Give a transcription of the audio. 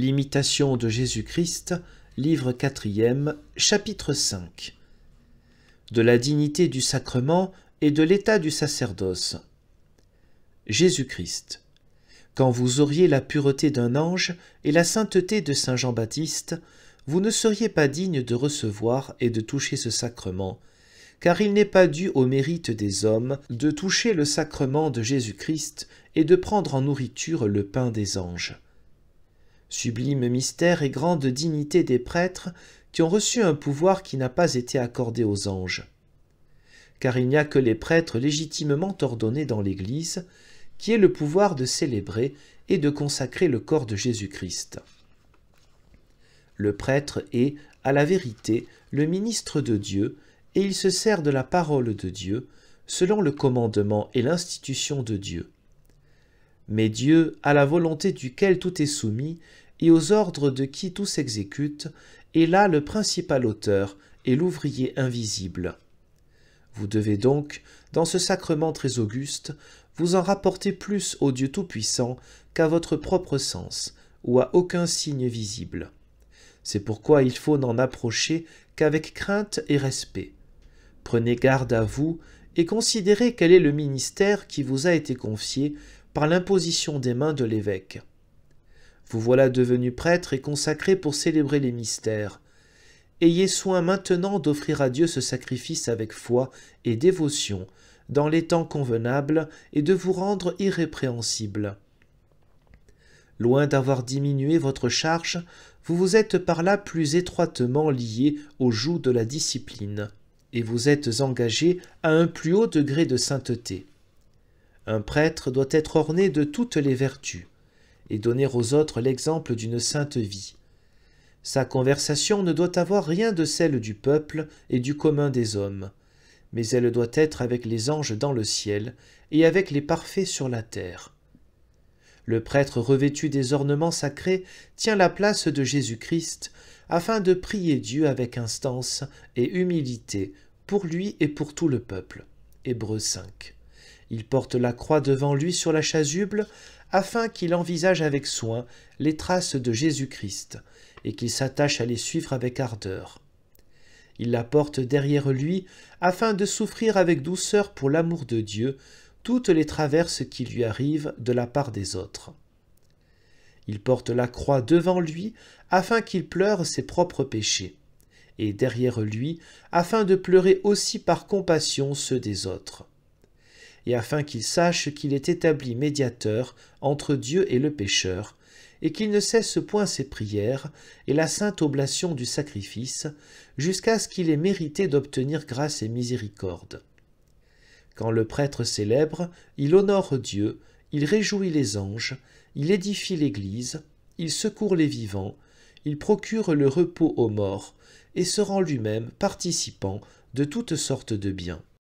L'imitation de Jésus-Christ, livre 4e, chapitre 5. De la dignité du sacrement et de l'état du sacerdoce. Jésus-Christ. Quand vous auriez la pureté d'un ange et la sainteté de saint Jean-Baptiste, vous ne seriez pas digne de recevoir et de toucher ce sacrement, car il n'est pas dû au mérite des hommes de toucher le sacrement de Jésus-Christ et de prendre en nourriture le pain des anges. Sublime mystère et grande dignité des prêtres qui ont reçu un pouvoir qui n'a pas été accordé aux anges. Car il n'y a que les prêtres légitimement ordonnés dans l'Église qui aient le pouvoir de célébrer et de consacrer le corps de Jésus-Christ. Le prêtre est, à la vérité, le ministre de Dieu, et il se sert de la parole de Dieu, selon le commandement et l'institution de Dieu. Mais Dieu, à la volonté duquel tout est soumis, et aux ordres de qui tout s'exécute, est là le principal auteur et l'ouvrier invisible. Vous devez donc, dans ce sacrement très auguste, vous en rapporter plus au Dieu Tout-Puissant qu'à votre propre sens, ou à aucun signe visible. C'est pourquoi il faut n'en approcher qu'avec crainte et respect. Prenez garde à vous et considérez quel est le ministère qui vous a été confié par l'imposition des mains de l'évêque. Vous voilà devenu prêtre et consacré pour célébrer les mystères. Ayez soin maintenant d'offrir à Dieu ce sacrifice avec foi et dévotion, dans les temps convenables, et de vous rendre irrépréhensible. Loin d'avoir diminué votre charge, vous vous êtes par là plus étroitement lié au joug de la discipline, et vous êtes engagé à un plus haut degré de sainteté. Un prêtre doit être orné de toutes les vertus, et donner aux autres l'exemple d'une sainte vie. Sa conversation ne doit avoir rien de celle du peuple et du commun des hommes, mais elle doit être avec les anges dans le ciel et avec les parfaits sur la terre. Le prêtre revêtu des ornements sacrés tient la place de Jésus-Christ afin de prier Dieu avec instance et humilité pour lui et pour tout le peuple. Hébreux 5. Il porte la croix devant lui sur la chasuble afin qu'il envisage avec soin les traces de Jésus-Christ et qu'il s'attache à les suivre avec ardeur. Il la porte derrière lui afin de souffrir avec douceur pour l'amour de Dieu toutes les traverses qui lui arrivent de la part des autres. Il porte la croix devant lui afin qu'il pleure ses propres péchés, et derrière lui afin de pleurer aussi par compassion ceux des autres, et afin qu'il sache qu'il est établi médiateur entre Dieu et le pécheur, et qu'il ne cesse point ses prières et la sainte oblation du sacrifice, jusqu'à ce qu'il ait mérité d'obtenir grâce et miséricorde. Quand le prêtre célèbre, il honore Dieu, il réjouit les anges, il édifie l'Église, il secourt les vivants, il procure le repos aux morts, et se rend lui-même participant de toutes sortes de biens.